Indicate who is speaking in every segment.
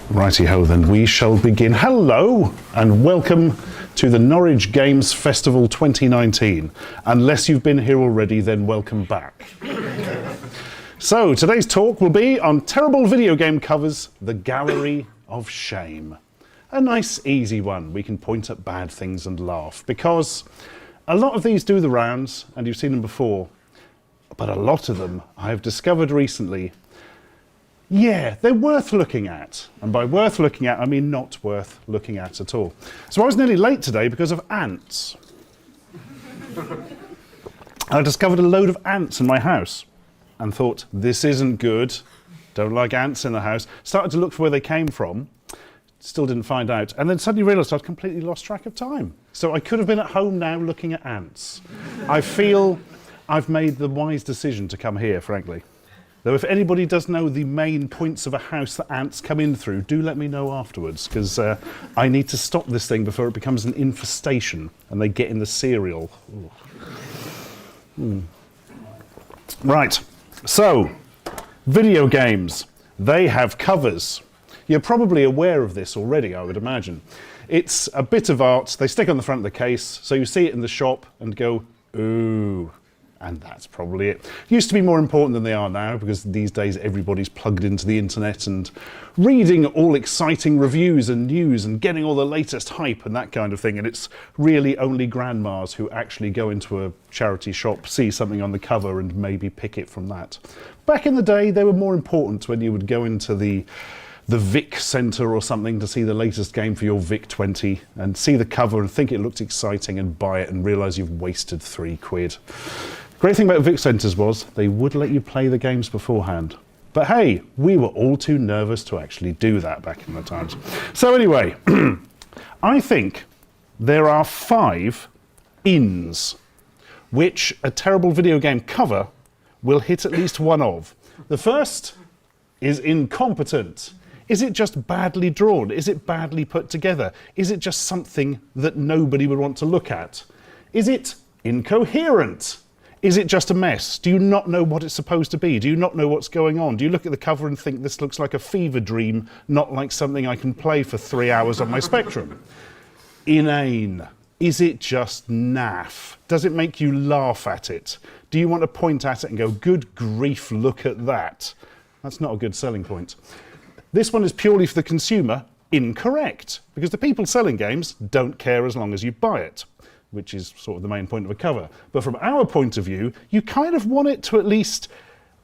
Speaker 1: Righty-ho, then we shall begin. Hello and welcome to the Norwich Games Festival 2019. Unless you've been here already, then welcome back. So today's talk will be on terrible video game covers, the gallery of shame. A nice easy one. We can point at bad things and laugh, because a lot of these do the rounds and you've seen them before, but a lot of them I have discovered recently, yeah, they're worth looking at. And by worth looking at, I mean not worth looking at all. So I was nearly late today because of ants. I discovered a load of ants in my house and thought, this isn't good. Don't like ants in the house. Started to look for where they came from. Still didn't find out. And then suddenly realised I'd completely lost track of time. So I could have been at home now looking at ants. I feel I've made the wise decision to come here, frankly. Though if anybody does know the main points of a house that ants come in through, do let me know afterwards, because I need to stop this thing before it becomes an infestation and they get in the cereal. Right, so video games, they have covers. You're probably aware of this already, I would imagine. It's a bit of art, they stick on the front of the case, so you see it in the shop and go, ooh. And that's probably it. Used to be more important than they are now, because these days everybody's plugged into the internet and reading all exciting reviews and news and getting all the latest hype and that kind of thing. And it's really only grandmas who actually go into a charity shop, see something on the cover and maybe pick it from that. Back in the day, they were more important when you would go into the Vic Centre or something to see the latest game for your Vic 20 and see the cover and think it looked exciting and buy it and realise you've wasted £3. Great thing about Vic Centres was they would let you play the games beforehand. But hey, we were all too nervous to actually do that back in the times. So anyway, I think there are 5 ins which a terrible video game cover will hit at least one of. The first is incompetent. Is it just badly drawn? Is it badly put together? Is it just something that nobody would want to look at? Is it incoherent? Is it just a mess? Do you not know what it's supposed to be? Do you not know what's going on? Do you look at the cover and think this looks like a fever dream, not like something I can play for 3 hours on my Spectrum? Inane. Is it just naff? Does it make you laugh at it? Do you want to point at it and go, good grief, look at that? That's not a good selling point. This one is purely for the consumer, incorrect, because the people selling games don't care as long as you buy it, which is sort of the main point of a cover. But from our point of view, you kind of want it to at least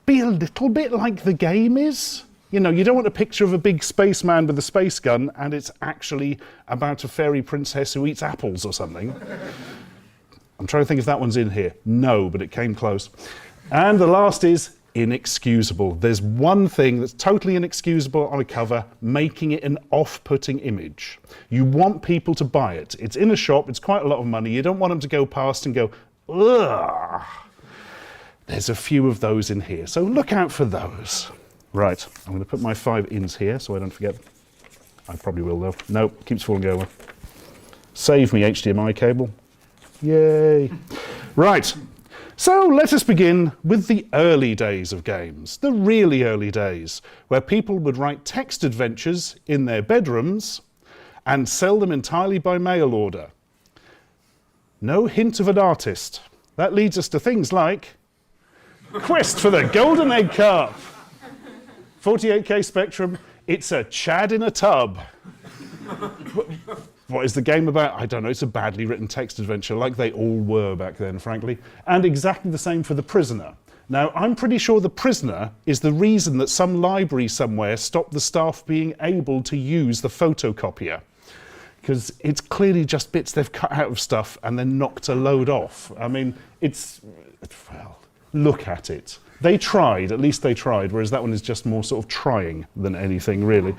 Speaker 1: be a little bit like the game is. You know, you don't want a picture of a big spaceman with a space gun and it's actually about a fairy princess who eats apples or something. I'm trying to think if that one's in here. No, but it came close. And the last is inexcusable. There's one thing that's totally inexcusable on a cover, making it an off-putting image. You want people to buy it. It's in a shop, it's quite a lot of money. You don't want them to go past and go, ugh. There's a few of those in here, so look out for those. Right, I'm going to put my 5 ins here so I don't forget. I probably will though. Nope, keeps falling over. Save me HDMI cable. Yay. Right. So let us begin with the early days of games, the really early days, where people would write text adventures in their bedrooms and sell them entirely by mail order. No hint of an artist. That leads us to things like Quest for the Golden Egg Carp, 48K Spectrum, it's a Chad in a tub. What is the game about? I don't know, it's a badly written text adventure, like they all were back then, frankly. And exactly the same for The Prisoner. Now, I'm pretty sure The Prisoner is the reason that some library somewhere stopped the staff being able to use the photocopier. Because it's clearly just bits they've cut out of stuff and then knocked a load off. I mean, well, look at it. They tried, at least they tried, whereas that one is just more sort of trying than anything, really.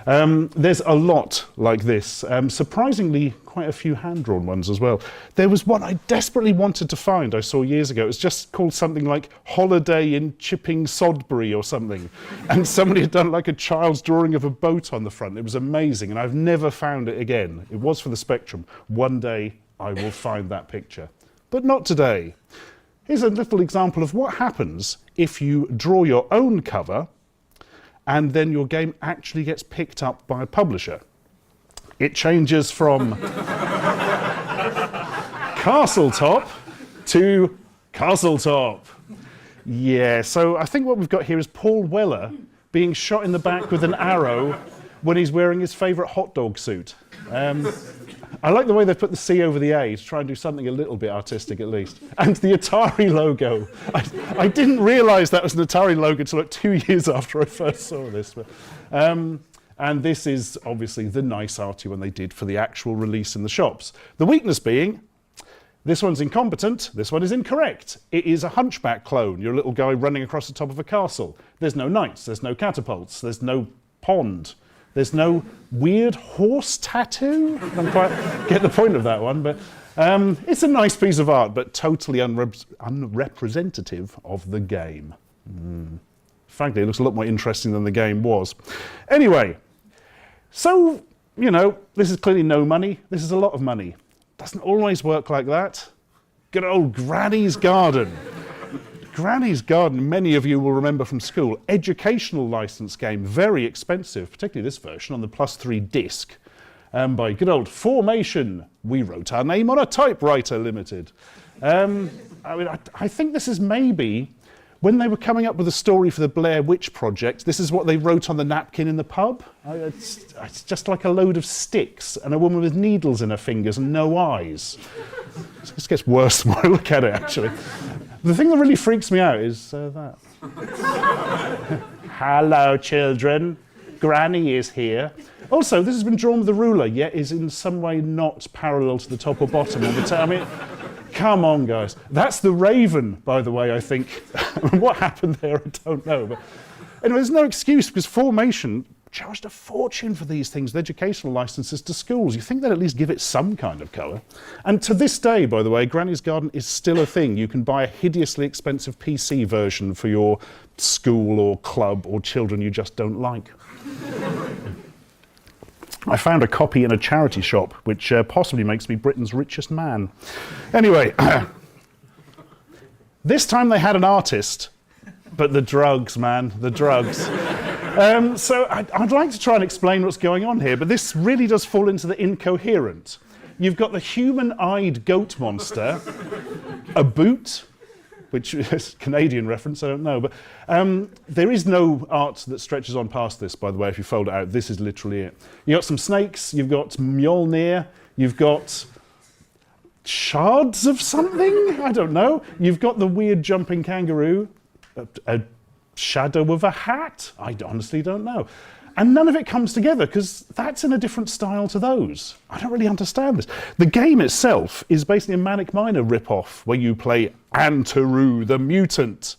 Speaker 1: There's a lot like this. Surprisingly, quite a few hand-drawn ones as well. There was one I desperately wanted to find I saw years ago. It was just called something like Holiday in Chipping Sodbury or something. And somebody had done like a child's drawing of a boat on the front. It was amazing, and I've never found it again. It was for the Spectrum. One day I will find that picture. But not today. Here's a little example of what happens if you draw your own cover and then your game actually gets picked up by a publisher. It changes from Castletop to Castletop. Yeah, so I think what we've got here is Paul Weller being shot in the back with an arrow when he's wearing his favourite hot dog suit. I like the way they put the C over the A to try and do something a little bit artistic at least. And the Atari logo. I didn't realise that was an Atari logo until like 2 years after I first saw this. But, and this is obviously the nice arty one they did for the actual release in the shops. The weakness being, this one's incompetent, this one is incorrect. It is a Hunchback clone. You're a little guy running across the top of a castle. There's no knights, there's no catapults, there's no pond. There's no weird horse tattoo. I don't quite get the point of that one, but it's a nice piece of art, but totally unrepresentative of the game. Frankly, it looks a lot more interesting than the game was. Anyway, so, you know, this is clearly no money. This is a lot of money. Doesn't always work like that. Good old Granny's Garden. Granny's Garden, many of you will remember from school. Educational license game, very expensive, particularly this version on the +3 disc, by good old Formation. We wrote our name on a typewriter, Limited. I think this is maybe when they were coming up with a story for the Blair Witch Project. This is what they wrote on the napkin in the pub. It's just like a load of sticks and a woman with needles in her fingers and no eyes. This gets worse the more I look at it, actually. The thing that really freaks me out is that. Hello, children. Granny is here. Also, this has been drawn with a ruler, yet is in some way not parallel to the top or bottom of the I mean, come on, guys. That's the Raven, by the way, I think. What happened there, I don't know. But anyway, there's no excuse because Formation charged a fortune for these things, the educational licenses to schools. You think they'd at least give it some kind of colour. And to this day, by the way, Granny's Garden is still a thing. You can buy a hideously expensive PC version for your school or club or children you just don't like. I found a copy in a charity shop, which possibly makes me Britain's richest man. Anyway, this time they had an artist, but the drugs, man, the drugs. So I'd like to try and explain what's going on here, but this really does fall into the incoherent. You've got the human-eyed goat monster, a boot, which is a Canadian reference, I don't know, but there is no art that stretches on past this, by the way, if you fold it out. This is literally it. You've got some snakes, you've got Mjolnir, you've got shards of something, I don't know. You've got the weird jumping kangaroo, a shadow of a hat? I honestly don't know. And none of it comes together because that's in a different style to those. I don't really understand this. The game itself is basically a Manic Miner rip-off where you play Antaru the mutant.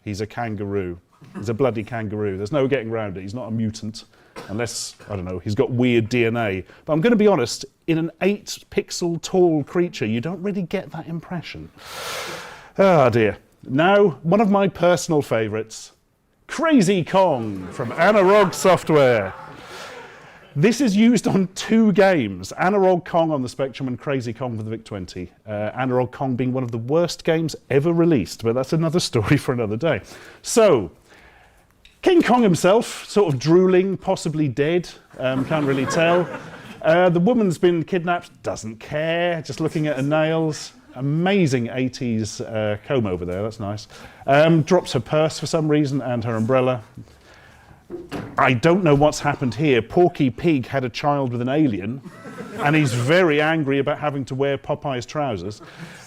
Speaker 1: He's a kangaroo. He's a bloody kangaroo. There's no getting around it. He's not a mutant unless, I don't know, he's got weird DNA. But I'm going to be honest, in an 8-pixel tall creature, you don't really get that impression. Oh dear. Now, one of my personal favourites, Crazy Kong from Analog Software. This is used on 2 games, Analog Kong on the Spectrum and Crazy Kong for the VIC-20. Analog Kong being one of the worst games ever released, but that's another story for another day. So, King Kong himself, sort of drooling, possibly dead, can't really tell. The woman's been kidnapped, doesn't care, just looking at her nails. Amazing 80s comb over there, that's nice. Drops her purse for some reason and her umbrella. I don't know what's happened here. Porky Pig had a child with an alien and he's very angry about having to wear Popeye's trousers.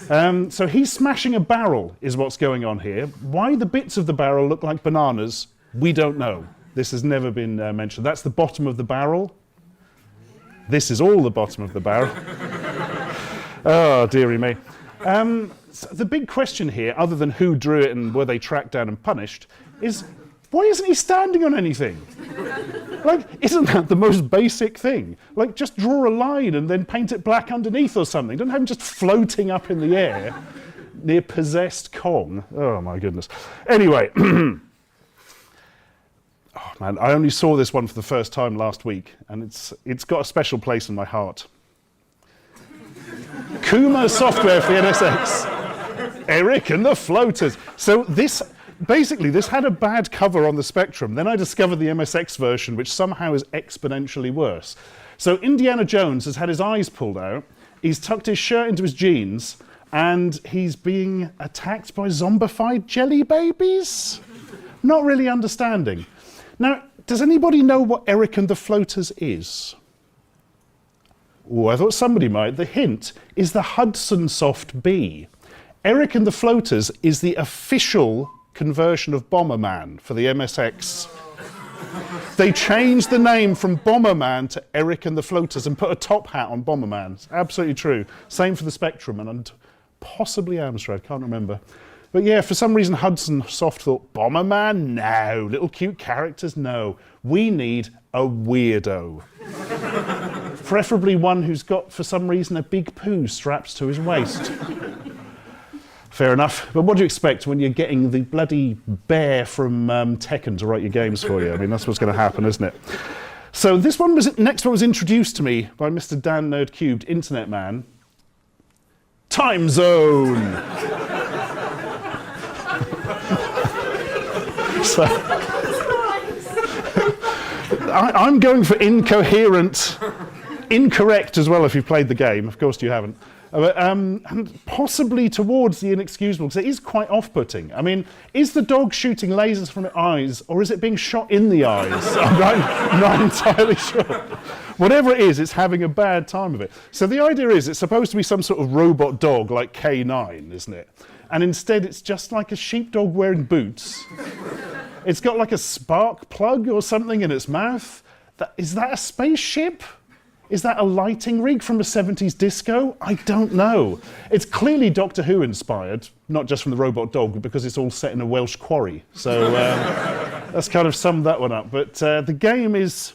Speaker 1: So he's smashing a barrel is what's going on here. Why the bits of the barrel look like bananas, we don't know. This has never been mentioned. That's the bottom of the barrel. This is all the bottom of the barrel. Oh, dearie me. So the big question here, other than who drew it and were they tracked down and punished, is why isn't he standing on anything? Like, isn't that the most basic thing? Like, just draw a line and then paint it black underneath or something. Don't have him just floating up in the air near possessed Kong. Oh, my goodness. Anyway, oh, man, I only saw this one for the first time last week, and it's got a special place in my heart. Kuma Software for the NSX. Eric and the Floaters. So this Basically, this had a bad cover on the Spectrum. Then I discovered the MSX version, which somehow is exponentially worse. So Indiana Jones has had his eyes pulled out, he's tucked his shirt into his jeans, and he's being attacked by zombified jelly babies? Not really understanding. Now, does anybody know what Eric and the Floaters is? Oh, I thought somebody might. The hint is the Hudson Soft B. Eric and the Floaters is the official conversion of Bomberman for the MSX. They changed the name from Bomberman to Eric and the Floaters and put a top hat on Bomberman. It's absolutely true. Same for the Spectrum and possibly Amstrad, can't remember. But yeah, for some reason Hudson Soft thought, Bomberman? No. Little cute characters? No. We need a weirdo. Preferably one who's got, for some reason, a big poo strapped to his waist. Fair enough. But what do you expect when you're getting the bloody bear from Tekken to write your games for you? I mean, that's what's going to happen, isn't it? So this one next one was introduced to me by Mr. Dan Nerd Cubed, Internet Man. Time Zone. So, I'm going for incorrect as well if you've played the game. Of course you haven't. And possibly towards the inexcusable, because it is quite off-putting. I mean, is the dog shooting lasers from its eyes, or is it being shot in the eyes? I'm not entirely sure. Whatever it is, it's having a bad time of it. So the idea is it's supposed to be some sort of robot dog like K9, isn't it? And instead it's just like a sheepdog wearing boots. It's got like a spark plug or something in its mouth. Is that a spaceship? Is that a lighting rig from a 70s disco? I don't know. It's clearly Doctor Who inspired, not just from the robot dog, but because it's all set in a Welsh quarry. So that's kind of summed that one up. But the game is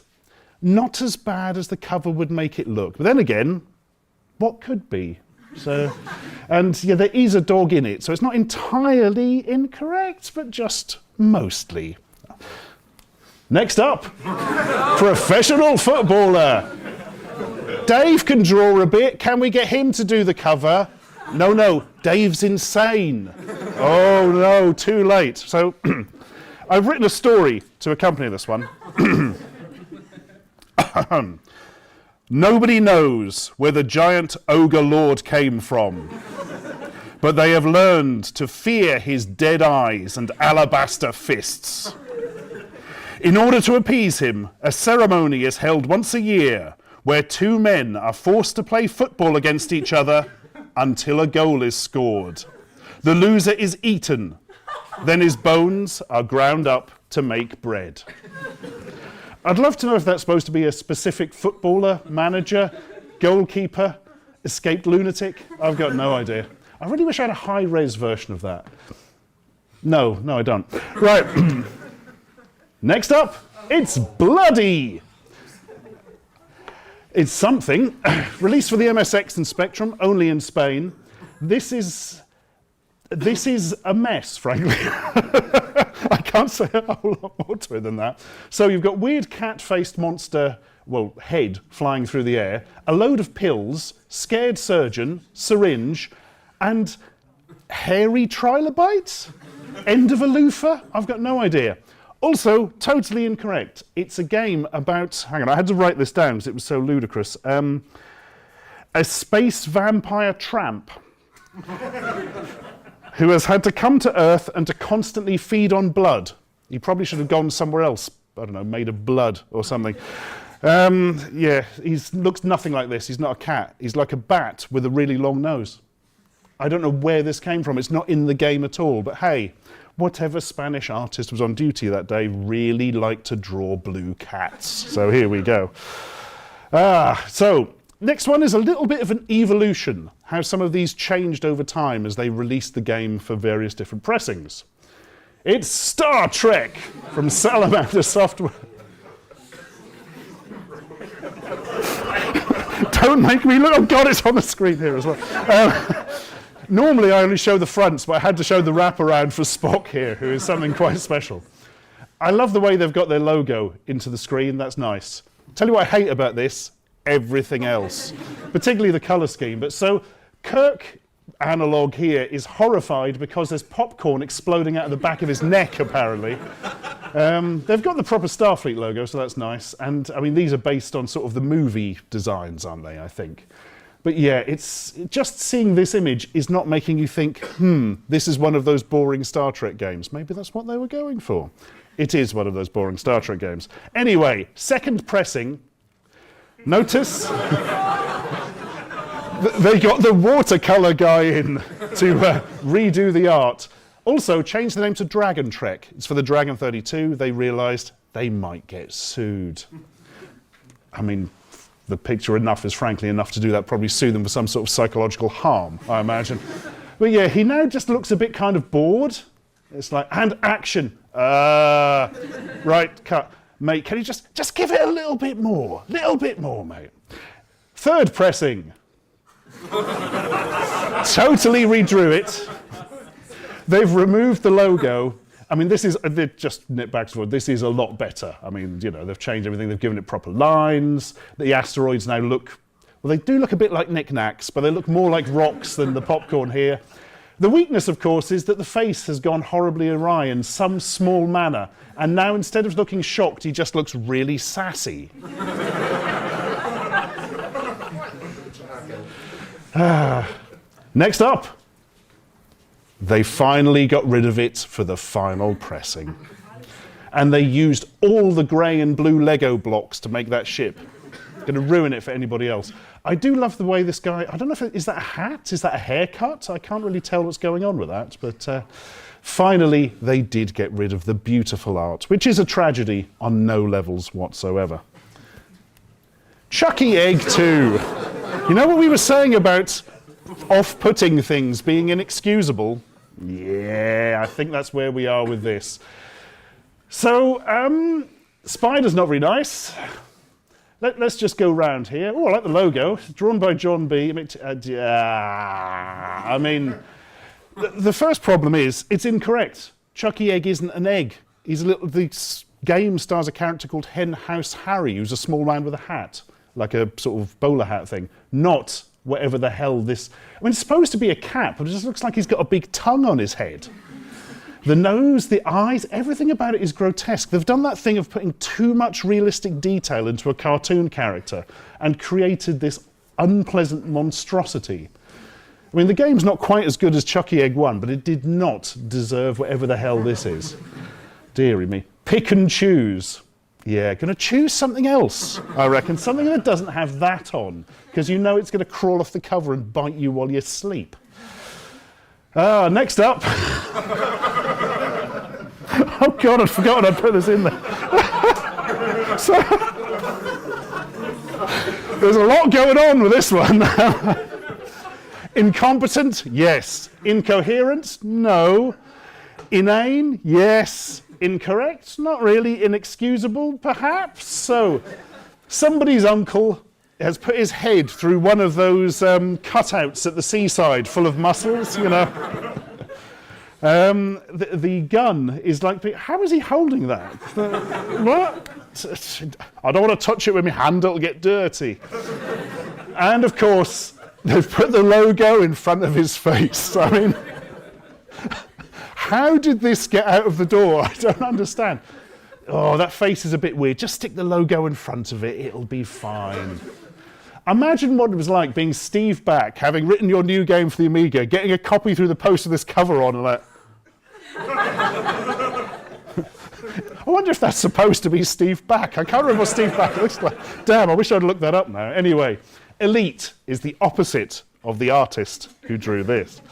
Speaker 1: not as bad as the cover would make it look. But then again, what could be? So, and yeah, there is a dog in it, so it's not entirely incorrect, but just mostly. Next up, professional footballer. Dave can draw a bit. Can we get him to do the cover? No, Dave's insane. Oh no, too late. So I've written a story to accompany this one. Nobody knows where the giant ogre lord came from, but they have learned to fear his dead eyes and alabaster fists. In order to appease him, a ceremony is held once a year where two men are forced to play football against each other until a goal is scored. The loser is eaten, then his bones are ground up to make bread. I'd love to know if that's supposed to be a specific footballer, manager, goalkeeper, escaped lunatic. I've got no idea. I really wish I had a high-res version of that. No, I don't. Right. Next up, it's Bloody. It's something. Released for the MSX and Spectrum, only in Spain. This is a mess, frankly. I can't say a whole lot more to it than that. So you've got weird cat-faced monster, well, head flying through the air, a load of pills, scared surgeon, syringe, and hairy trilobites? End of a loofah? I've got no idea. Also, totally incorrect. It's a game about, hang on, I had to write this down because it was so ludicrous. A space vampire tramp who has had to come to Earth and to constantly feed on blood. He probably should have gone somewhere else, I don't know, made of blood or something. Yeah, he looks nothing like this. He's not a cat. He's like a bat with a really long nose. I don't know where this came from. It's not in the game at all, but hey, whatever Spanish artist was on duty that day really liked to draw blue cats. So here we go. So next one is a little bit of an evolution, how some of these changed over time as they released the game for various different pressings. It's Star Trek from Salamander Software. Don't make me look, oh God, it's on the screen here as well. Normally I only show the fronts, but I had to show the wraparound for Spock here, who is something quite special. I love the way they've got their logo into the screen, that's nice. Tell you what I hate about this, everything else, particularly the colour scheme. But so Kirk analog here is horrified because there's popcorn exploding out of the back of his neck, apparently. They've got the proper Starfleet logo, so that's nice. And, I mean, these are based on sort of the movie designs, aren't they, I think? But yeah, it's just seeing this image is not making you think, this is one of those boring Star Trek games. Maybe that's what they were going for. It is one of those boring Star Trek games. Anyway, second pressing. Notice they got the watercolor guy in to redo the art. Also, changed the name to Dragon Trek. It's for the Dragon 32. They realised they might get sued. I mean, the picture enough is frankly enough to do that, probably sue them for some sort of psychological harm, I imagine. But yeah, he now just looks a bit kind of bored. It's like, and action. Right, cut. Mate, can you just give it a little bit more? Little bit more, mate. Third pressing. Totally redrew it. They've removed the logo. I mean, this is, just nip back to forward, this is a lot better. I mean, you know, they've changed everything, they've given it proper lines. The asteroids now look, well, they do look a bit like knickknacks, but they look more like rocks than the popcorn here. The weakness, of course, is that the face has gone horribly awry in some small manner, and now instead of looking shocked, he just looks really sassy. Next up. They finally got rid of it for the final pressing. And they used all the grey and blue Lego blocks to make that ship. Going to ruin it for anybody else. I do love the way this guy, I don't know if is that a hat? Is that a haircut? I can't really tell what's going on with that. But finally, they did get rid of the beautiful art, which is a tragedy on no levels whatsoever. Chucky Egg 2. You know what we were saying about off-putting things being inexcusable? Yeah, I think that's where we are with this. So, Spider's not very nice. Let's just go round here. Oh, I like the logo. Drawn by John B. I mean, the first problem is it's incorrect. Chucky Egg isn't an egg. The game stars a character called Hen House Harry, who's a small man with a hat, like a sort of bowler hat thing. Not whatever the hell this... I mean, it's supposed to be a cat, but it just looks like he's got a big tongue on his head. The nose, the eyes, everything about it is grotesque. They've done that thing of putting too much realistic detail into a cartoon character and created this unpleasant monstrosity. I mean, the game's not quite as good as Chucky Egg 1, but it did not deserve whatever the hell this is. Deary me. Pick and choose. Yeah, gonna choose something else, I reckon. Something that doesn't have that on, because you know it's gonna crawl off the cover and bite you while you sleep. Next up. Oh God, I'd forgotten I'd put this in there. So, there's a lot going on with this one. Incompetent? Yes. Incoherent? No. Inane? Yes. Incorrect? Not really. Inexcusable? Perhaps. So, somebody's uncle has put his head through one of those cutouts at the seaside full of mussels, you know. The gun is like, how is he holding that? What? I don't want to touch it with my hand, it'll get dirty. And of course, they've put the logo in front of his face. I mean, how did this get out of the door? I don't understand. Oh, that face is a bit weird. Just stick the logo in front of it, it'll be fine. Imagine what it was like being Steve Back, having written your new game for the Amiga, getting a copy through the post with this cover on and like... I wonder if that's supposed to be Steve Back. I can't remember what Steve Back looks like. Damn, I wish I'd looked that up now. Anyway, Elite is the opposite of the artist who drew this.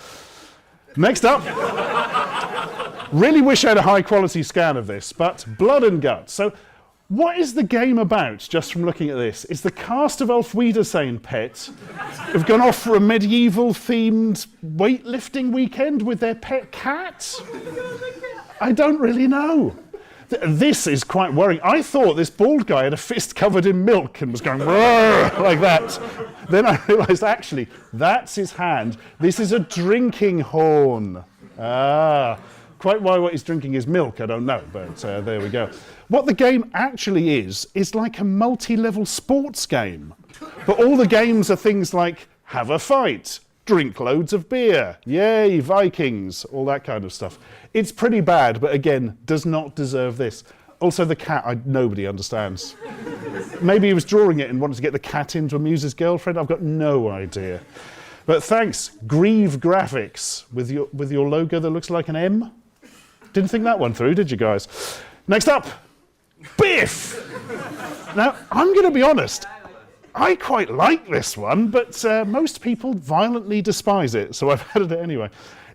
Speaker 1: Next up, really wish I had a high quality scan of this, but Blood and Guts. So what is the game about, just from looking at this? Is the cast of Ulf Wiedersehen pet have gone off for a medieval themed weightlifting weekend with their pet cat? I don't really know. This is quite worrying. I thought this bald guy had a fist covered in milk and was going like that. Then I realised, actually, that's his hand. This is a drinking horn. Quite why what he's drinking is milk, I don't know, but there we go. What the game actually is like a multi-level sports game. But all the games are things like, have a fight, drink loads of beer. Yay, Vikings, all that kind of stuff. It's pretty bad, but again, does not deserve this. Also, the cat, nobody understands. Maybe he was drawing it and wanted to get the cat in to amuse his girlfriend. I've got no idea. But thanks, Grieve Graphics, with your logo that looks like an M. Didn't think that one through, did you guys? Next up, Biff! Now, I'm going to be honest, I quite like this one, but most people violently despise it, so I've added it anyway.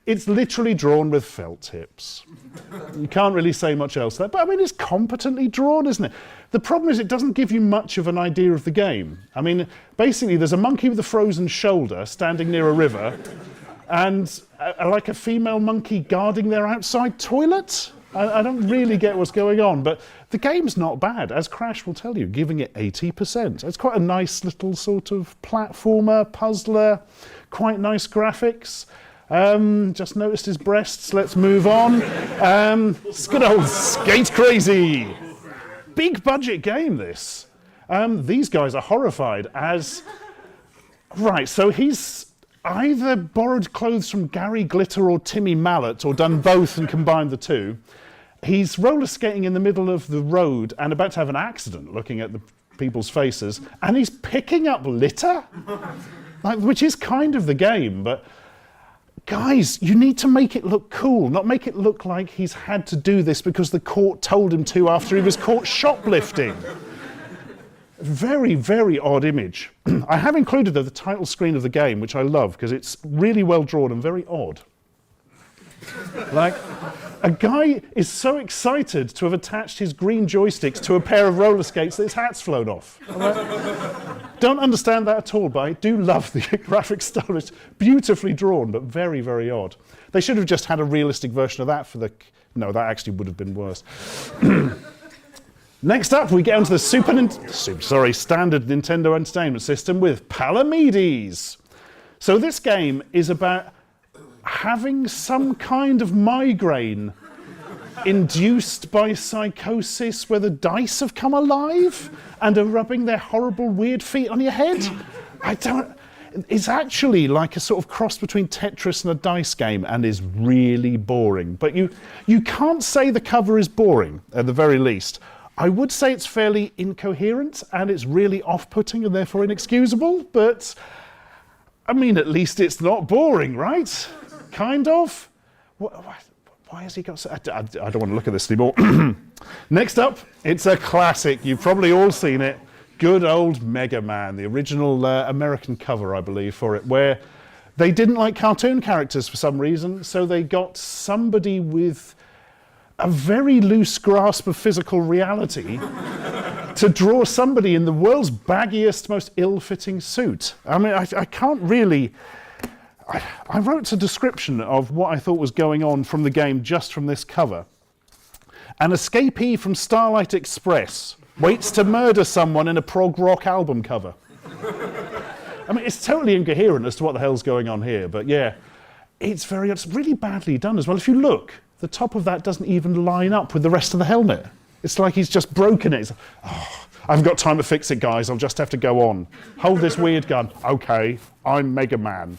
Speaker 1: It's literally drawn with felt tips. You can't really say much else there, but I mean, it's competently drawn, isn't it? The problem is it doesn't give you much of an idea of the game. I mean, basically, there's a monkey with a frozen shoulder standing near a river, and like a female monkey guarding their outside toilet. I don't really get what's going on, but the game's not bad, as Crash will tell you, giving it 80%. It's quite a nice little sort of platformer, puzzler, quite nice graphics. Just noticed his breasts, let's move on. It's good old Skate Crazy. Big budget game, this. These guys are horrified as... Right, so he's either borrowed clothes from Gary Glitter or Timmy Mallet, or done both and combined the two. He's roller skating in the middle of the road and about to have an accident looking at the people's faces, and he's picking up litter, which is kind of the game, but guys, you need to make it look cool, not make it look like he's had to do this because the court told him to after he was caught shoplifting. Very, very odd image. I have included the title screen of the game, which I love because it's really well drawn and very odd. Like, a guy is so excited to have attached his green joysticks to a pair of roller skates that his hat's flown off. Don't understand that at all, but I do love the graphic style. It's beautifully drawn, but very, very odd. They should have just had a realistic version of that for the... No, that actually would have been worse. Next up, we get onto the standard Nintendo Entertainment System with Palamedes. So this game is about having some kind of migraine induced by psychosis where the dice have come alive and are rubbing their horrible weird feet on your head. It's actually like a sort of cross between Tetris and a dice game and is really boring. But you can't say the cover is boring, at the very least. I would say it's fairly incoherent and it's really off-putting and therefore inexcusable, but I mean, at least it's not boring, right? Kind of. Why has he got so... I don't want to look at this anymore. Next up, it's a classic. You've probably all seen it. Good old Mega Man, the original American cover, I believe, for it, where they didn't like cartoon characters for some reason, so they got somebody with a very loose grasp of physical reality to draw somebody in the world's baggiest, most ill-fitting suit. I mean, I can't really... I wrote a description of what I thought was going on from the game just from this cover. An escapee from Starlight Express waits to murder someone in a prog rock album cover. I mean, it's totally incoherent as to what the hell's going on here, but yeah, it's really badly done as well. If you look, the top of that doesn't even line up with the rest of the helmet. It's like he's just broken it. Like, oh, I haven't got time to fix it, guys. I'll just have to go on. Hold this weird gun. Okay, I'm Mega Man.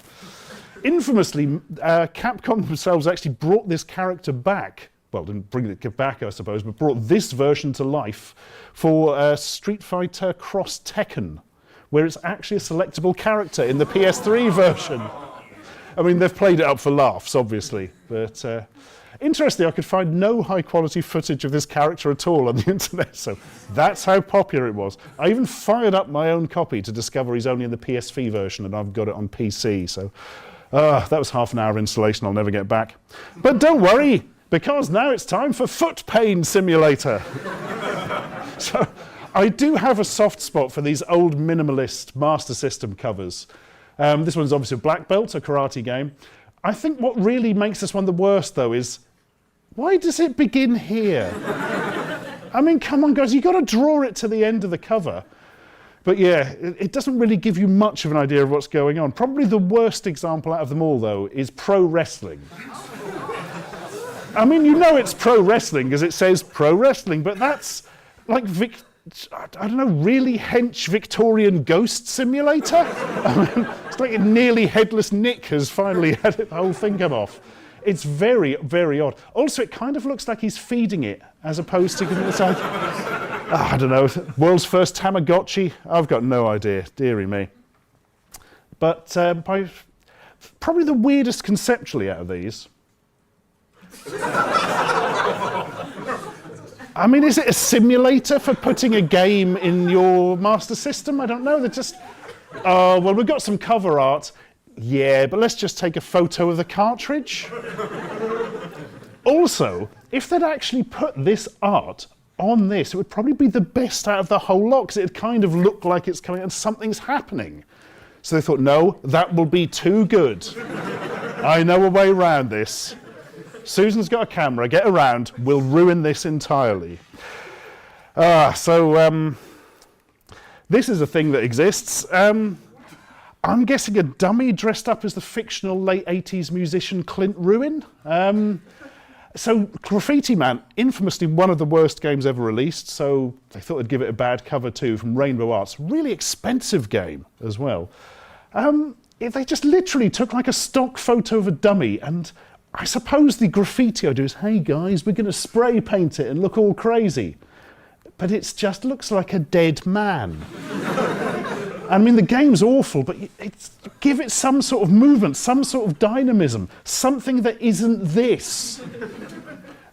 Speaker 1: Infamously, Capcom themselves actually brought this character back. Well, didn't bring it back, I suppose, but brought this version to life for Street Fighter Cross Tekken, where it's actually a selectable character in the PS3 version. I mean, they've played it up for laughs, obviously, but interestingly, I could find no high-quality footage of this character at all on the internet, so that's how popular it was. I even fired up my own copy to discover he's only in the PSV version, and I've got it on PC, so... that was half an hour of installation I'll never get back. But don't worry, because now it's time for Foot Pain Simulator. So I do have a soft spot for these old minimalist Master System covers. This one's obviously a Black Belt, a karate game. I think what really makes this one the worst, though, is why does it begin here? I mean, come on, guys, you've got to draw it to the end of the cover. But yeah, it doesn't really give you much of an idea of what's going on. Probably the worst example out of them all, though, is pro wrestling. I mean, you know it's pro wrestling because it says pro wrestling, but that's like I don't know, really hench Victorian ghost simulator? I mean, it's like a nearly headless Nick has finally had the whole thing come off. It's very, very odd. Also, it kind of looks like he's feeding it, as opposed to giving it like, I don't know, world's first Tamagotchi? I've got no idea, dearie me. But by probably the weirdest conceptually out of these. I mean, is it a simulator for putting a game in your Master System? I don't know. They're just, oh, well, we've got some cover art. Yeah, but let's just take a photo of the cartridge. Also, if they'd actually put this art on this, it would probably be the best out of the whole lot, because it'd kind of look like it's coming and something's happening. So they thought, no, that will be too good. I know a way around this. Susan's got a camera, get around, we'll ruin this entirely. This is a thing that exists. I'm guessing a dummy dressed up as the fictional late 80s musician Clint Ruin. So Graffiti Man, infamously one of the worst games ever released, so they thought they'd give it a bad cover too, from Rainbow Arts. Really expensive game as well. They just literally took like a stock photo of a dummy, and I suppose the graffiti idea is, hey guys, we're going to spray paint it and look all crazy. But it just looks like a dead man. I mean, the game's awful, but give it some sort of movement, some sort of dynamism, something that isn't this.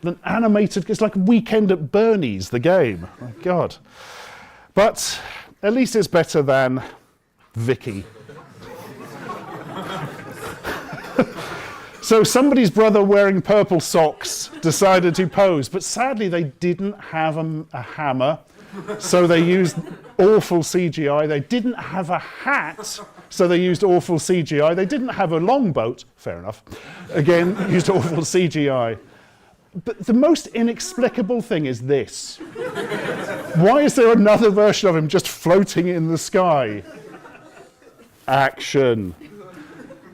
Speaker 1: An animated, it's like Weekend at Bernie's, the game. My God. But at least it's better than Vicky. So somebody's brother wearing purple socks decided to pose, but sadly they didn't have a hammer, so they used awful CGI. They didn't have a hat, so they used awful CGI. They didn't have a longboat, fair enough, again, used awful CGI. But the most inexplicable thing is this. Why is there another version of him just floating in the sky? Action.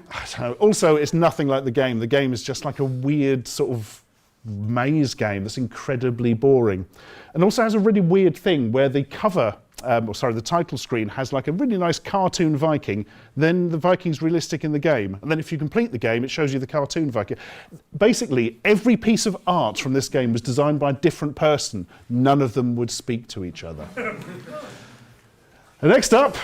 Speaker 1: I don't know. Also, it's nothing like the game. The game is just like a weird sort of maze game that's incredibly boring. And also has a really weird thing where the cover, the title screen has like a really nice cartoon Viking, then the Viking's realistic in the game. And then if you complete the game, it shows you the cartoon Viking. Basically, every piece of art from this game was designed by a different person. None of them would speak to each other. And next up,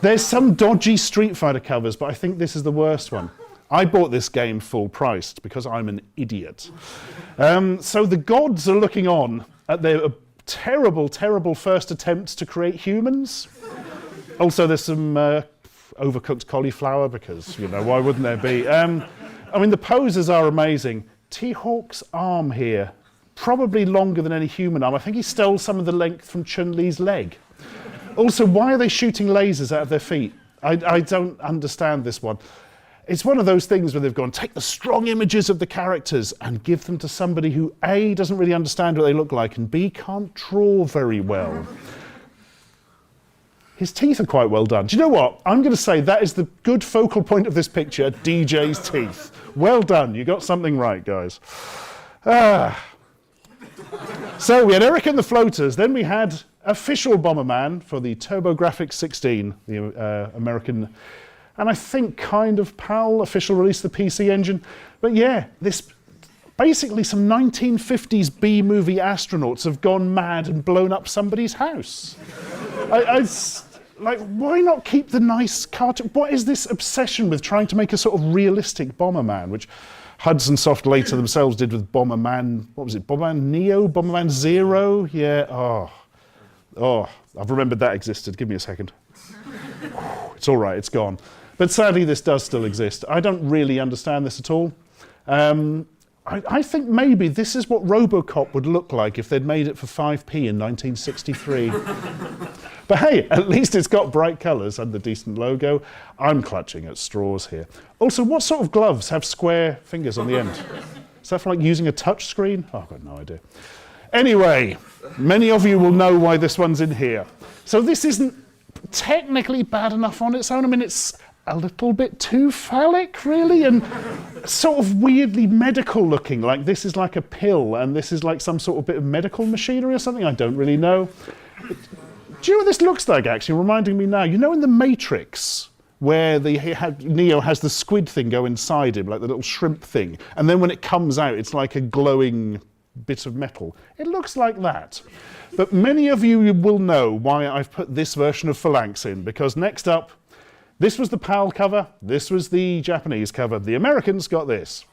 Speaker 1: there's some dodgy Street Fighter covers, but I think this is the worst one. I bought this game full priced because I'm an idiot. So the gods are looking on at their terrible, terrible first attempts to create humans. Also, there's some overcooked cauliflower because, you know, why wouldn't there be? I mean, the poses are amazing. T-Hawk's arm here, probably longer than any human arm. I think he stole some of the length from Chun-Li's leg. Also, why are they shooting lasers out of their feet? I don't understand this one. It's one of those things where they've gone, take the strong images of the characters and give them to somebody who A, doesn't really understand what they look like, and B, can't draw very well. His teeth are quite well done. Do you know what? I'm going to say that is the good focal point of this picture, DJ's teeth. Well done. You got something right, guys. So we had Eric and the Floaters, then we had Official Bomberman for the TurboGrafx 16, the American, and I think kind of PAL, official release of the PC Engine. But yeah, this basically some 1950s B-movie astronauts have gone mad and blown up somebody's house. Like, why not keep the nice cartoon? What is this obsession with trying to make a sort of realistic Bomberman, which Hudson Soft later themselves did with Bomberman, what was it, Bomberman Neo, Bomberman Zero? Yeah, oh, I've remembered that existed. Give me a second. It's all right, it's gone. But sadly, this does still exist. I don't really understand this at all. I think maybe this is what RoboCop would look like if they'd made it for 5p in 1963. But hey, at least it's got bright colours and the decent logo. I'm clutching at straws here. Also, what sort of gloves have square fingers on the end? Is that for like using a touch screen? Oh, I've got no idea. Anyway, many of you will know why this one's in here. So this isn't technically bad enough on its own. I mean, it's a little bit too phallic, really, and sort of weirdly medical looking, like this is like a pill and this is like some sort of bit of medical machinery or something, I don't really know. Do you know what this looks like, actually? Reminding me now. You know in The Matrix, where Neo has the squid thing go inside him, like the little shrimp thing, and then when it comes out, it's like a glowing bit of metal. It looks like that. But many of you will know why I've put this version of Phalanx in, because next up, this was the PAL cover, this was the Japanese cover. The Americans got this.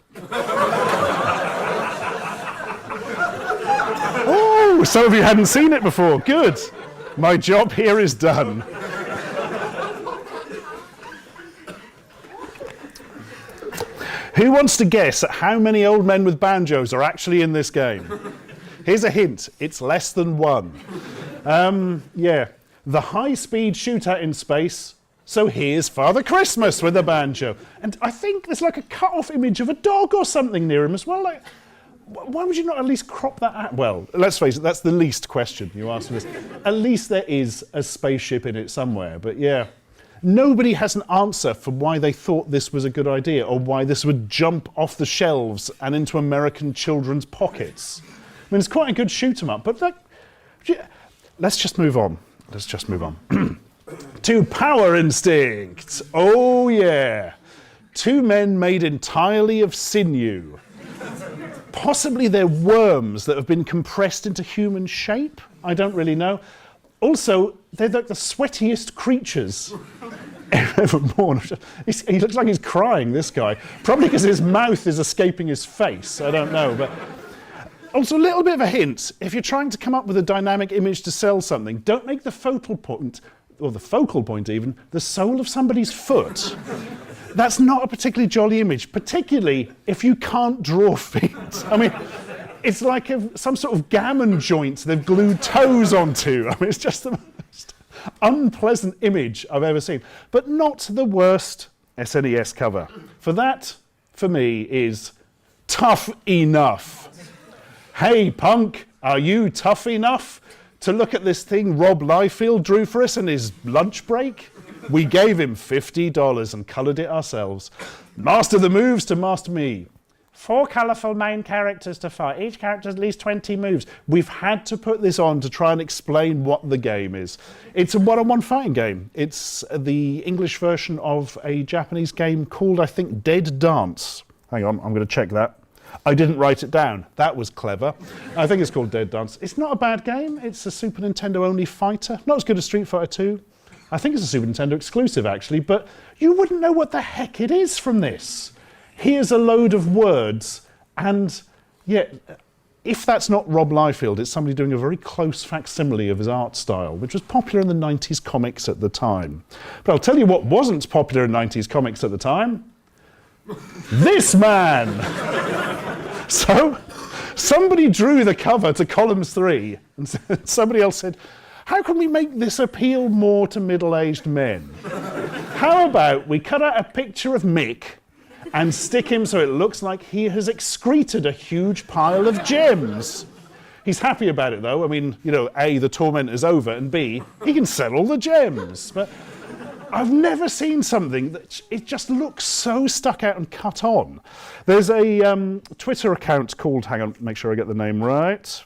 Speaker 1: Oh, some of you hadn't seen it before. Good. My job here is done. Who wants to guess at how many old men with banjos are actually in this game? Here's a hint. It's less than one. Yeah. The high-speed shootout in space. So here's Father Christmas with a banjo. And I think there's like a cut-off image of a dog or something near him as well. Like, why would you not at least crop that out? Well, let's face it, that's the least question you asked me this. At least there is a spaceship in it somewhere, but yeah. Nobody has an answer for why they thought this was a good idea or why this would jump off the shelves and into American children's pockets. I mean, it's quite a good shoot 'em up, but like, let's just move on. Let's just move on. To Power Instinct. Oh yeah. Two men made entirely of sinew. Possibly they're worms that have been compressed into human shape. I don't really know. Also, they're like the sweatiest creatures ever born. He looks like he's crying, this guy. Probably because his mouth is escaping his face. I don't know. But also, a little bit of a hint. If you're trying to come up with a dynamic image to sell something, don't make the focal point, or the focal point even, the sole of somebody's foot. That's not a particularly jolly image, particularly if you can't draw feet. I mean, it's like some sort of gammon joint they've glued toes onto. I mean, it's just the most unpleasant image I've ever seen. But not the worst SNES cover. For that, for me, is tough enough. Hey, punk, are you tough enough to look at this thing Rob Liefeld drew for us in his lunch break? We gave him $50 and coloured it ourselves. Master the moves to master me. 4 colourful main characters to fight. Each character has at least 20 moves. We've had to put this on to try and explain what the game is. It's a one-on-one fighting game. It's the English version of a Japanese game called, I think, Dead Dance. Hang on, I'm going to check that. I didn't write it down. That was clever. I think it's called Dead Dance. It's not a bad game. It's a Super Nintendo-only fighter. Not as good as Street Fighter 2. I think it's a Super Nintendo exclusive, actually, but you wouldn't know what the heck it is from this. Here's a load of words, and yeah, if that's not Rob Liefeld, it's somebody doing a very close facsimile of his art style, which was popular in the 90s comics at the time. But I'll tell you what wasn't popular in 90s comics at the time. This man! So, somebody drew the cover to Columns 3, and somebody else said, how can we make this appeal more to middle-aged men? How about we cut out a picture of Mick and stick him so it looks like he has excreted a huge pile of gems? He's happy about it, though. I mean, you know, A, the torment is over, and B, he can sell all the gems. But I've never seen something that it just looks so stuck out and cut on. There's a Twitter account called, hang on, make sure I get the name right,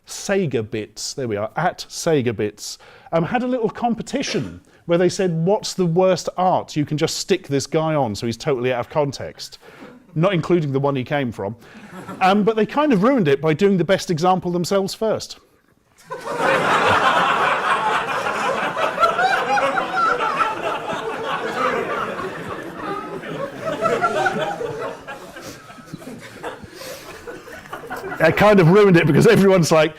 Speaker 1: Sega Bits, there we are, at Sega Bits, had a little competition where they said, what's the worst art you can just stick this guy on so he's totally out of context, not including the one he came from. But they kind of ruined it by doing the best example themselves first. I kind of ruined it because everyone's like,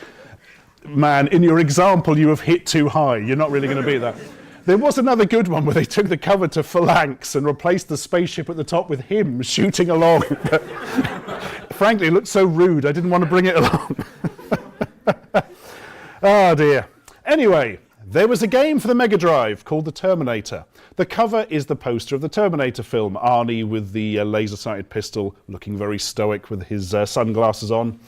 Speaker 1: man, in your example you have hit too high, you're not really going to beat that. There was another good one where they took the cover to Phalanx and replaced the spaceship at the top with him shooting along. Frankly, it looked so rude, I didn't want to bring it along. Oh dear. Anyway, there was a game for the Mega Drive called The Terminator. The cover is the poster of the Terminator film, Arnie with the laser-sighted pistol, looking very stoic with his sunglasses on.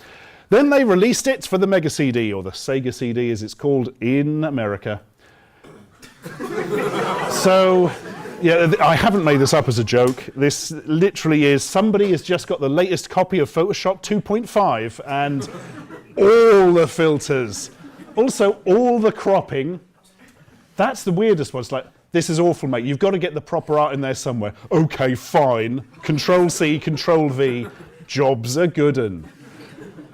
Speaker 1: Then they released it for the Mega CD, or the Sega CD as it's called in America. So, yeah, I haven't made this up as a joke. This literally is, somebody has just got the latest copy of Photoshop 2.5 and all the filters Also, all the cropping, that's the weirdest one. It's like, this is awful, mate. You've got to get the proper art in there somewhere. Okay, fine. Control C, Control V. Jobs are good 'un.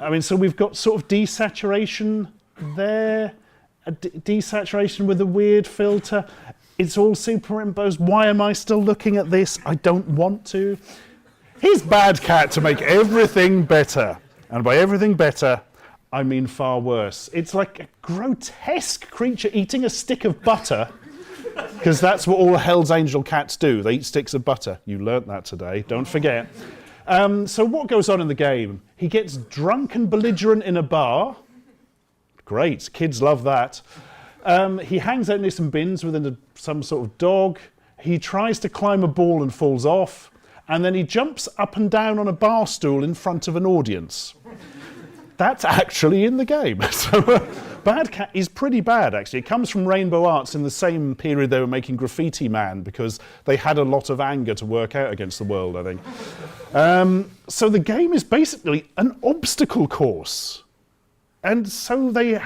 Speaker 1: I mean, so we've got sort of desaturation there, a desaturation with a weird filter. It's all superimposed. Why am I still looking at this? I don't want to. Here's Bad Cat to make everything better. And by everything better, I mean far worse. It's like a grotesque creature eating a stick of butter, because that's what all Hell's Angel cats do. They eat sticks of butter. You learnt that today, don't forget. So what goes on in the game? He gets drunk and belligerent in a bar. Great, kids love that. He hangs out near some bins with some sort of dog. He tries to climb a ball and falls off. And then he jumps up and down on a bar stool in front of an audience. That's actually in the game. So Bad Cat is pretty bad, actually. It comes from Rainbow Arts in the same period they were making Graffiti Man, because they had a lot of anger to work out against the world, I think. So the game is basically an obstacle course. And so they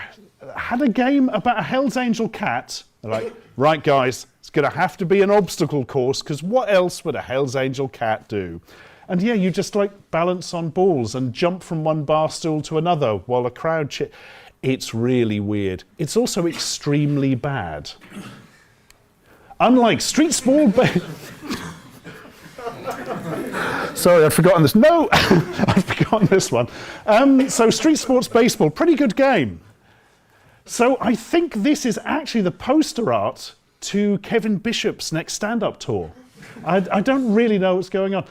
Speaker 1: had a game about a Hell's Angel cat. They're like, right, guys, it's going to have to be an obstacle course, because what else would a Hell's Angel cat do? And yeah, you just like balance on balls and jump from one bar stool to another while a crowd It's really weird. It's also extremely bad. Unlike Street Sport... Sorry, I'd forgotten this. No, I'd forgotten this one. So Street Sports Baseball, pretty good game. So I think this is actually the poster art to Kevin Bishop's next stand-up tour. I don't really know what's going on.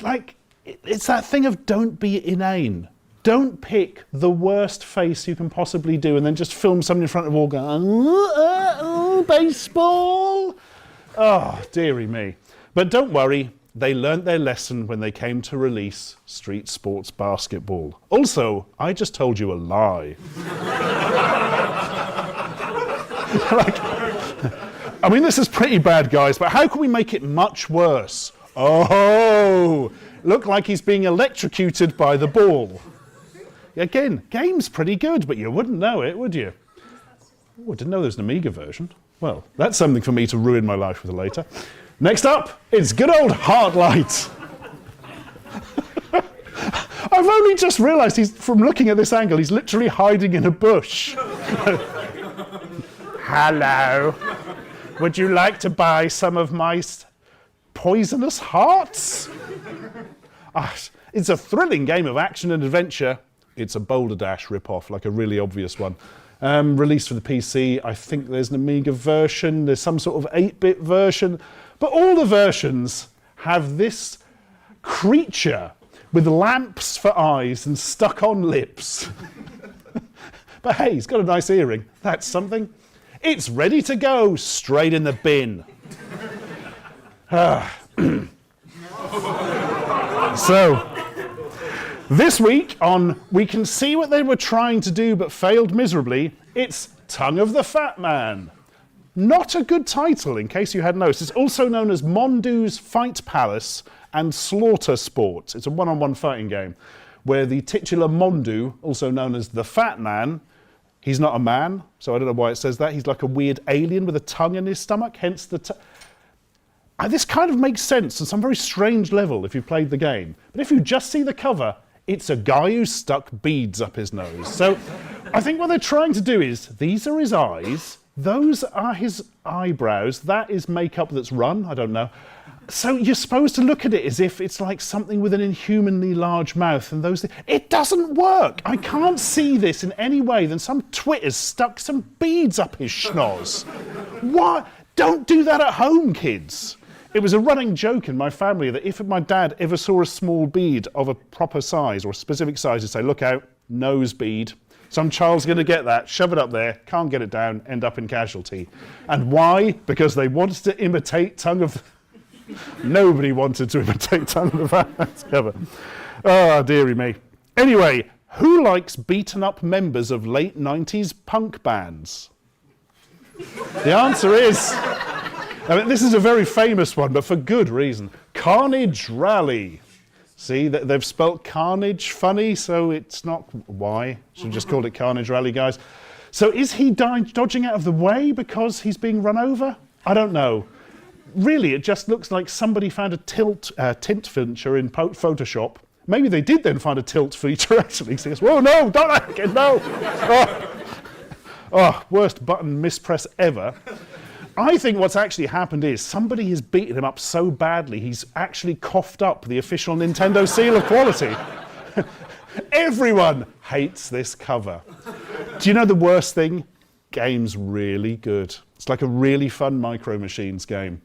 Speaker 1: Like, it's that thing of don't be inane. Don't pick the worst face you can possibly do and then just film someone in front of all going, baseball. Oh, dearie me. But don't worry, they learnt their lesson when they came to release Street Sports Basketball. Also, I just told you a lie. I mean, this is pretty bad, guys, but how can we make it much worse? Oh, look like he's being electrocuted by the ball. Again, game's pretty good, but you wouldn't know it, would you? Oh, I didn't know there's an Amiga version. Well, that's something for me to ruin my life with later. Next up, it's good old Heartlight. I've only just realised from looking at this angle, he's literally hiding in a bush. Hello. Would you like to buy some of my poisonous hearts? It's a thrilling game of action and adventure. It's a Boulder Dash rip-off, like a really obvious one. Released for the PC. I think there's an Amiga version. There's some sort of 8-bit version. But all the versions have this creature with lamps for eyes and stuck-on lips. But hey, he's got a nice earring. That's something. It's ready to go, straight in the bin. So, this week on We Can See What They Were Trying to Do But Failed Miserably, it's Tongue of the Fat Man. Not a good title, in case you hadn't noticed. It's also known as Mondu's Fight Palace and Slaughter Sport. It's a one-on-one fighting game where the titular Mondu, also known as the Fat Man, he's not a man, so I don't know why it says that. He's like a weird alien with a tongue in his stomach, hence the this kind of makes sense on some very strange level if you've played the game. But if you just see the cover, it's a guy who's stuck beads up his nose. So I think what they're trying to do is, these are his eyes, those are his eyebrows, that is makeup that's run, I don't know. So you're supposed to look at it as if it's like something with an inhumanly large mouth and those things. It doesn't work. I can't see this in any way than some twit has stuck some beads up his schnoz. What? Don't do that at home, kids. It was a running joke in my family that if my dad ever saw a small bead of a proper size or a specific size, he'd say, look out, nose bead. Some child's going to get that, shove it up there, can't get it down, end up in casualty. And why? Because they wanted to imitate Tongue of... Nobody wanted to imitate Tongue of the Fat Man's cover. Oh, dearie me. Anyway, who likes beaten up members of late 90s punk bands? The answer is... I mean, this is a very famous one, but for good reason. Carnage Rally. See, they've spelt carnage funny, so it's not why. Should have just called it Carnage Rally, guys. So is he dodging out of the way because he's being run over? I don't know. Really, it just looks like somebody found a tint feature in Photoshop. Maybe they did then find a tilt feature, actually. So he goes, whoa, no, don't that again, no. Oh, worst button mispress ever. I think what's actually happened is somebody has beaten him up so badly, he's actually coughed up the official Nintendo seal of quality. Everyone hates this cover. Do you know the worst thing? Game's really good. It's like a really fun Micro Machines game.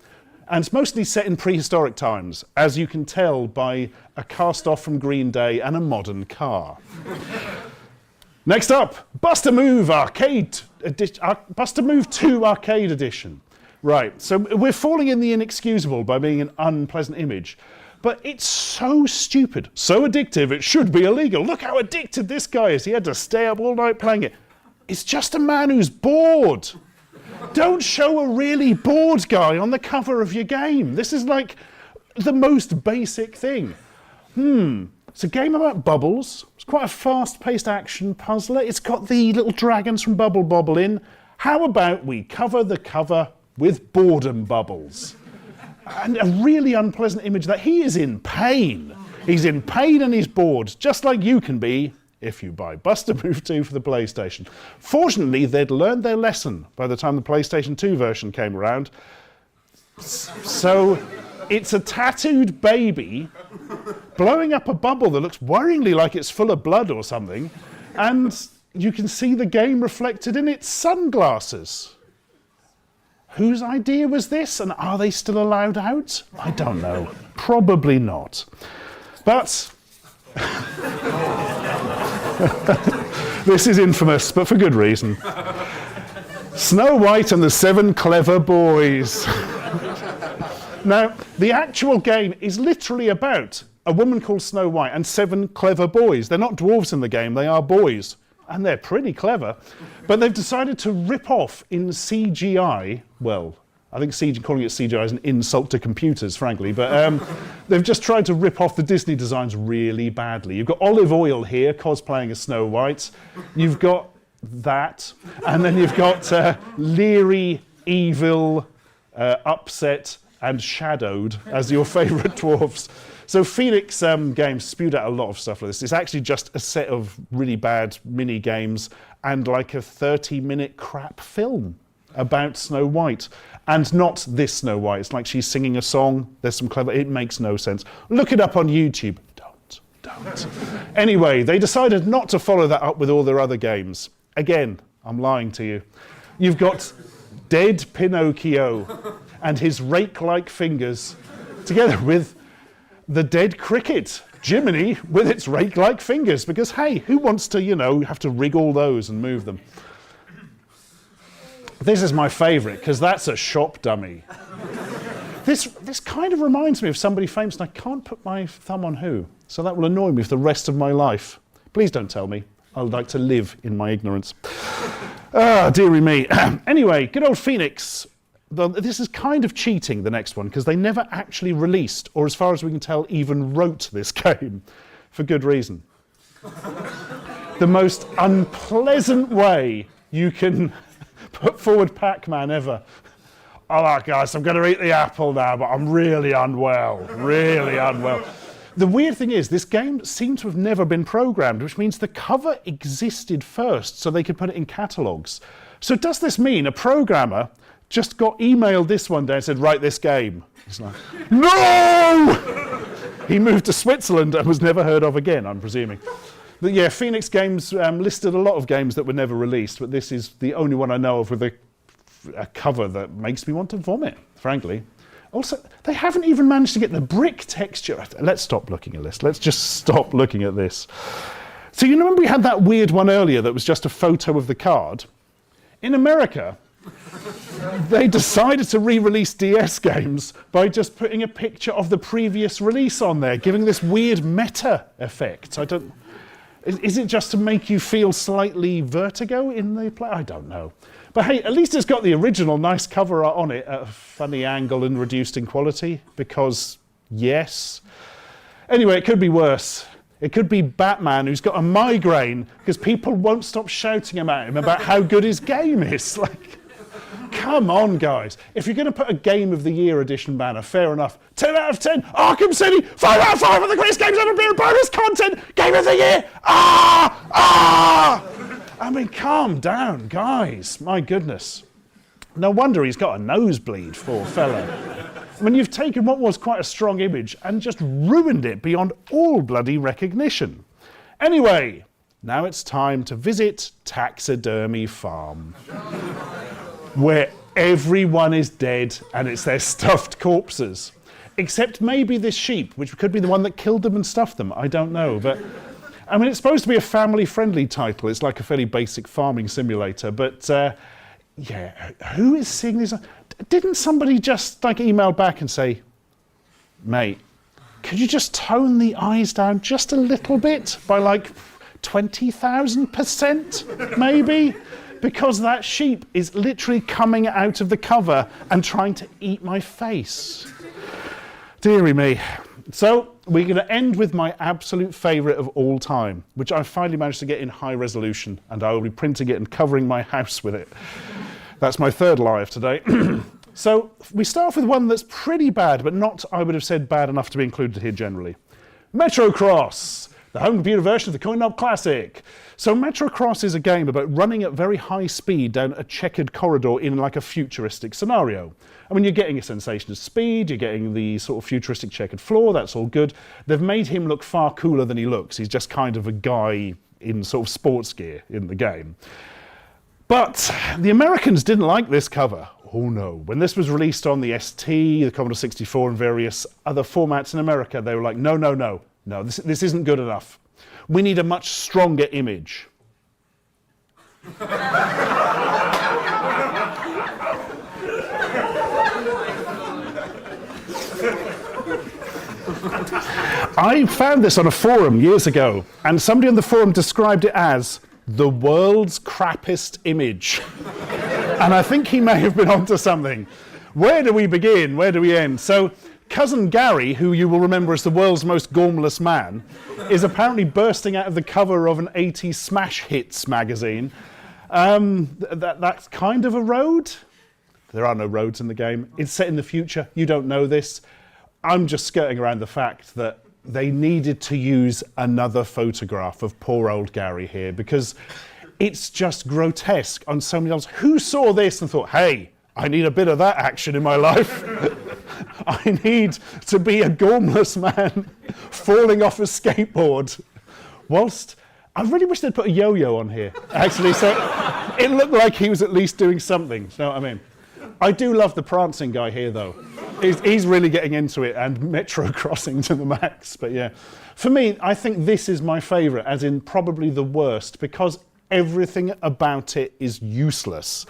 Speaker 1: And it's mostly set in prehistoric times, as you can tell by a cast-off from Green Day and a modern car. Next up, Buster Move 2 Arcade Edition. Right, so we're falling in the inexcusable by being an unpleasant image. But it's so stupid, so addictive, it should be illegal. Look how addicted this guy is. He had to stay up all night playing it. It's just a man who's bored. Don't show a really bored guy on the cover of your game. This is like the most basic thing. It's a game about bubbles. It's quite a fast-paced action puzzler. It's got the little dragons from Bubble Bobble in. How about we cover the cover with boredom bubbles? And a really unpleasant image that he is in pain. He's in pain and he's bored, just like you can be if you buy Buster Move 2 for the PlayStation. Fortunately, they'd learned their lesson by the time the PlayStation 2 version came around. So it's a tattooed baby blowing up a bubble that looks worryingly like it's full of blood or something, and you can see the game reflected in its sunglasses. Whose idea was this, and are they still allowed out? I don't know. Probably not. But this is infamous, but for good reason. Snow White and the 7 Clever Boys. Now, the actual game is literally about a woman called Snow White and 7 clever boys. They're not dwarves in the game, they are boys. And they're pretty clever. But they've decided to rip off in CGI, well, I think calling it CGI is an insult to computers, frankly, but they've just tried to rip off the Disney designs really badly. You've got Olive Oil here cosplaying as Snow White. You've got that, and then you've got leery, evil, upset, and shadowed as your favourite dwarves. So Phoenix Games spewed out a lot of stuff like this. It's actually just a set of really bad mini games and like a 30-minute crap film about Snow White. And not this Snow White. It's like she's singing a song. There's some clever... It makes no sense. Look it up on YouTube. Don't. Anyway, they decided not to follow that up with all their other games. Again, I'm lying to you. You've got Dead Pinocchio and his rake-like fingers together with the dead cricket, Jiminy, with its rake-like fingers. Because, hey, who wants to, have to rig all those and move them? This is my favourite, because that's a shop dummy. This kind of reminds me of somebody famous, and I can't put my thumb on who, so that will annoy me for the rest of my life. Please don't tell me. I would like to live in my ignorance. Ah, dearie me. Anyway, good old Phoenix. This is kind of cheating, the next one, because they never actually released, or as far as we can tell, even wrote this game, for good reason. The most unpleasant way you can put forward Pac-Man ever. All right, guys, I'm going to eat the apple now, but I'm really unwell. The weird thing is, this game seems to have never been programmed, which means the cover existed first, so they could put it in catalogues. So does this mean a programmer just got emailed this one day and said, write this game? He's like, no! He moved to Switzerland and was never heard of again, I'm presuming. But yeah, Phoenix Games listed a lot of games that were never released, but this is the only one I know of with a cover that makes me want to vomit, frankly. Also, they haven't even managed to get the brick texture. Let's stop looking at this. Let's just stop looking at this. So you remember we had that weird one earlier that was just a photo of the card? In America, they decided to re-release DS games by just putting a picture of the previous release on there, giving this weird meta effect. Is it just to make you feel slightly vertigo in the play? I don't know. But hey, at least it's got the original nice cover art on it at a funny angle and reduced in quality, because yes. Anyway, it could be worse. It could be Batman who's got a migraine because people won't stop shouting at him about how good his game is. Like, come on, guys. If you're going to put a Game of the Year edition banner, fair enough. 10 out of 10, Arkham City, 5 out of 5 of the greatest games ever been, bonus content, Game of the Year, I mean, calm down, guys. My goodness. No wonder he's got a nosebleed, poor fella. I mean, you've taken what was quite a strong image and just ruined it beyond all bloody recognition. Anyway, now it's time to visit Taxidermy Farm, where everyone is dead and it's their stuffed corpses. Except maybe this sheep, which could be the one that killed them and stuffed them. I don't know, but I mean, it's supposed to be a family-friendly title. It's like a fairly basic farming simulator, but yeah, who is seeing this? Didn't somebody just like email back and say, mate, could you just tone the eyes down just a little bit by like 20,000% maybe? Because that sheep is literally coming out of the cover and trying to eat my face. Deary me. So we're going to end with my absolute favourite of all time, which I finally managed to get in high resolution, and I will be printing it and covering my house with it. That's my third lie of today. So we start off with one that's pretty bad, but not, I would have said, bad enough to be included here generally. Metrocross, the home computer version of the coin-op classic. So Metrocross is a game about running at very high speed down a checkered corridor in like a futuristic scenario. I mean, you're getting a sensation of speed, you're getting the sort of futuristic checkered floor, that's all good. They've made him look far cooler than he looks. He's just kind of a guy in sort of sports gear in the game. But the Americans didn't like this cover. Oh no. When this was released on the ST, the Commodore 64 and various other formats in America, they were like, no, no, no, no, this isn't good enough. We need a much stronger image. I found this on a forum years ago, and somebody on the forum described it as the world's crappiest image. And I think he may have been onto something. Where do we begin? Where do we end? So, Cousin Gary, who you will remember as the world's most gormless man, is apparently bursting out of the cover of an 80s smash hits magazine. That's kind of a road. There are no roads in the game. It's set in the future. You don't know this. I'm just skirting around the fact that they needed to use another photograph of poor old Gary here because it's just grotesque on so many levels. Who saw this and thought, hey, I need a bit of that action in my life. I need to be a gormless man falling off a skateboard. Whilst, I really wish they'd put a yo-yo on here, actually, so it looked like he was at least doing something, you know what I mean? I do love the prancing guy here, though. He's really getting into it and metro crossing to the max, but yeah. For me, I think this is my favourite, as in probably the worst, because everything about it is useless.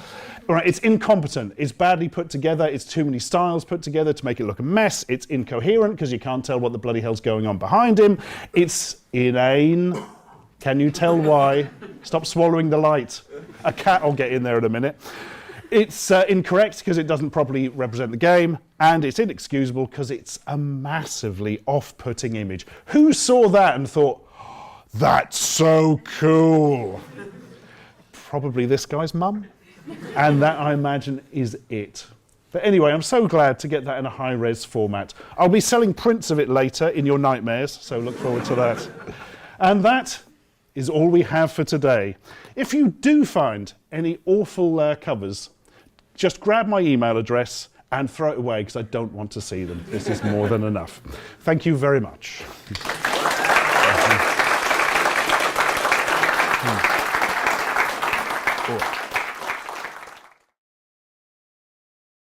Speaker 1: Right, it's incompetent, it's badly put together, it's too many styles put together to make it look a mess, it's incoherent because you can't tell what the bloody hell's going on behind him, it's inane. Can you tell why? Stop swallowing the light. A cat will get in there in a minute. It's incorrect because it doesn't properly represent the game, and it's inexcusable because it's a massively off-putting image. Who saw that and thought, oh, that's so cool? Probably this guy's mum. And that, I imagine, is it. But anyway, I'm so glad to get that in a high-res format. I'll be selling prints of it later in your nightmares, so look forward to that. And that is all we have for today. If you do find any awful covers, just grab my email address and throw it away because I don't want to see them. This is more than enough. Thank you very much. Oh.